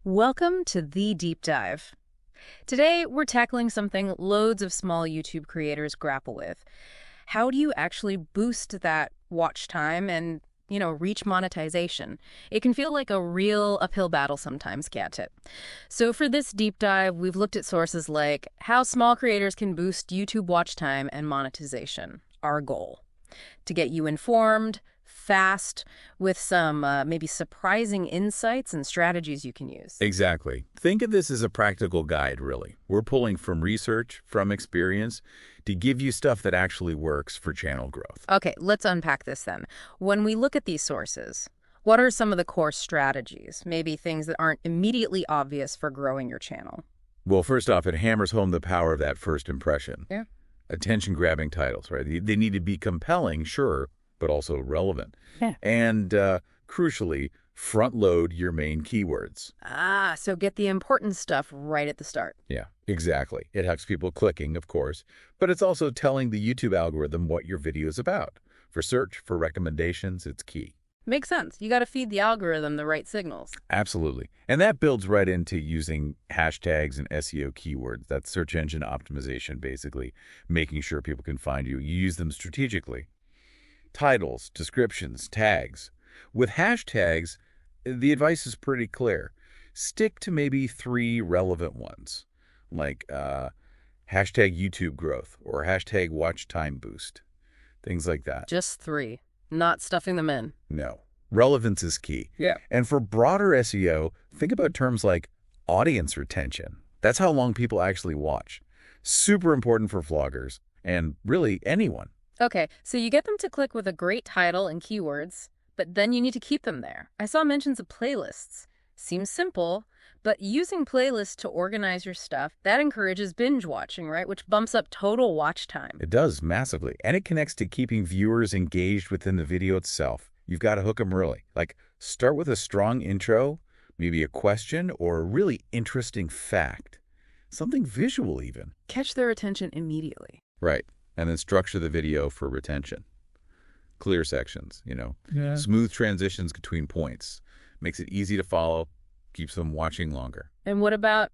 Welcome to The Deep Dive. Today, we're tackling something loads of small YouTube creators grapple with. How do you actually boost that watch time and, reach monetization? It can feel like a real uphill battle sometimes, can't it? So for this deep dive, we've looked at sources like how small creators can boost YouTube watch time and monetization. Our goal: to get you informed, fast, with some maybe surprising insights and strategies you can use. Exactly. Think of this as a practical guide, really. We're pulling from research, from experience, to give you stuff that actually works for channel growth. Okay, let's unpack this then. When we look at these sources, what are some of the core strategies? Maybe things that aren't immediately obvious for growing your channel. Well, first off, it hammers home the power of that first impression. Yeah. Attention-grabbing titles, right? They need to be compelling, sure, but also relevant. Yeah. And crucially, front-load your main keywords. So get the important stuff right at the start. Yeah, exactly. It helps people clicking, of course, but it's also telling the YouTube algorithm what your video is about. For search, for recommendations, it's key. Makes sense. You got to feed the algorithm the right signals. Absolutely. And that builds right into using hashtags and SEO keywords. That's search engine optimization, basically, making sure people can find you. You use them strategically. Titles, descriptions, tags. With hashtags, the advice is pretty clear. Stick to maybe 3 relevant ones, like hashtag YouTube growth or hashtag watch time boost, things like that. Just 3, not stuffing them in. No. Relevance is key. Yeah. And for broader SEO, think about terms like audience retention. That's how long people actually watch. Super important for vloggers and really anyone. Okay, so you get them to click with a great title and keywords, but then you need to keep them there. I saw mentions of playlists. Seems simple, but using playlists to organize your stuff, that encourages binge watching, right? Which bumps up total watch time. It does, massively. And it connects to keeping viewers engaged within the video itself. You've got to hook them early. Like, start with a strong intro, maybe a question, or a really interesting fact. Something visual, even. Catch their attention immediately. Right. And then structure the video for retention. Clear sections, Yeah. Smooth transitions between points. Makes it easy to follow, keeps them watching longer. And what about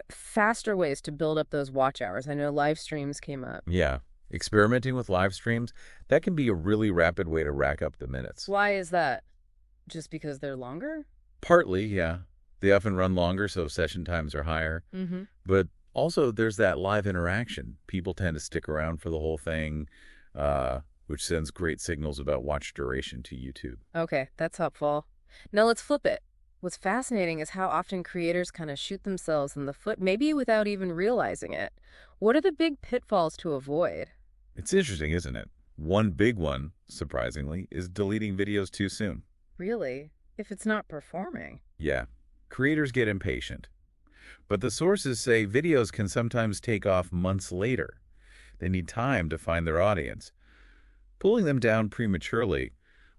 faster ways to build up those watch hours? I know live streams came up. Yeah. Experimenting with live streams, that can be a really rapid way to rack up the minutes. Why is that? Just because they're longer? Partly, yeah. They often run longer, so session times are higher. Mm-hmm. But also, there's that live interaction. People tend to stick around for the whole thing, which sends great signals about watch duration to YouTube. Okay, that's helpful. Now let's flip it. What's fascinating is how often creators kind of shoot themselves in the foot, maybe without even realizing it. What are the big pitfalls to avoid? It's interesting, isn't it? One big one, surprisingly, is deleting videos too soon. Really? If it's not performing? Yeah, creators get impatient. But the sources say videos can sometimes take off months later. They need time to find their audience. Pulling them down prematurely,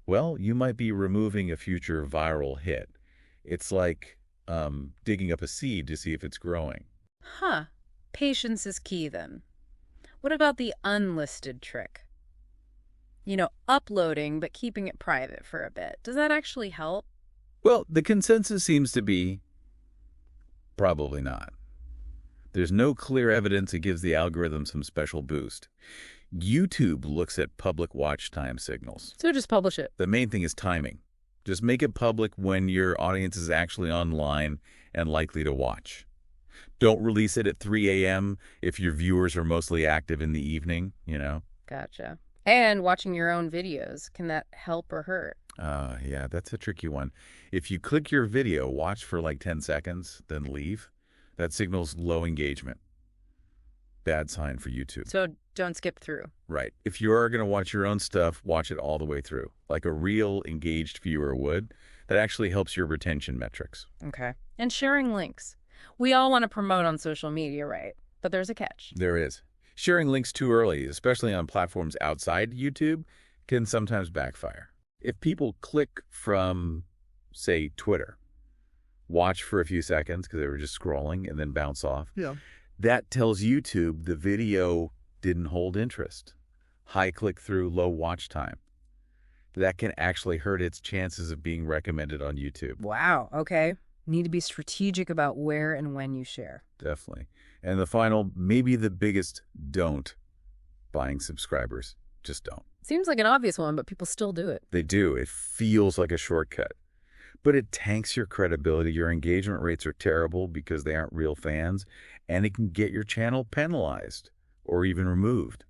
well, you might be removing a future viral hit. It's like digging up a seed to see if it's growing. Huh. Patience is key then. What about the unlisted trick? Uploading but keeping it private for a bit. Does that actually help? Well, the consensus seems to be probably not. There's no clear evidence it gives the algorithm some special boost. YouTube looks at public watch time signals. So just publish it. The main thing is timing. Just make it public when your audience is actually online and likely to watch. Don't release it at 3 a.m. if your viewers are mostly active in the evening, Gotcha. And watching your own videos, can that help or hurt? Yeah, that's a tricky one. If you click your video, watch for like 10 seconds, then leave, that signals low engagement. Bad sign for YouTube. So don't skip through. Right. If you are going to watch your own stuff, watch it all the way through, like a real engaged viewer would. That actually helps your retention metrics. Okay. And sharing links. We all want to promote on social media, right? But there's a catch. There is. Sharing links too early, especially on platforms outside YouTube, can sometimes backfire. If people click from, say, Twitter, watch for a few seconds because they were just scrolling and then bounce off, that tells YouTube the video didn't hold interest. High click-through, low watch time. That can actually hurt its chances of being recommended on YouTube. Wow. Okay. Need to be strategic about where and when you share. Definitely. And the final, maybe the biggest don't, buying subscribers. Just don't. Seems like an obvious one, but people still do it. They do. It feels like a shortcut. But it tanks your credibility. Your engagement rates are terrible because they aren't real fans, and it can get your channel penalized or even removed.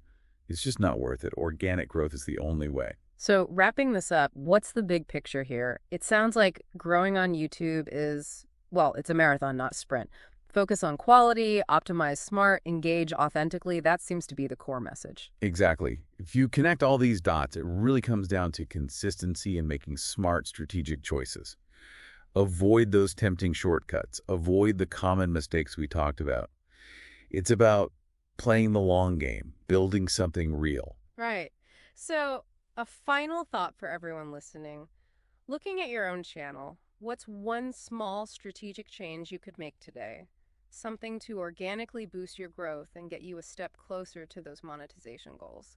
It's just not worth it. Organic growth is the only way. So wrapping this up, what's the big picture here? It sounds like growing on YouTube is, well, it's a marathon, not a sprint. Focus on quality, optimize smart, engage authentically. That seems to be the core message. Exactly. If you connect all these dots, it really comes down to consistency and making smart, strategic choices. Avoid those tempting shortcuts. Avoid the common mistakes we talked about. It's about playing the long game, building something real. Right. So, a final thought for everyone listening. Looking at your own channel, what's one small strategic change you could make today? Something to organically boost your growth and get you a step closer to those monetization goals.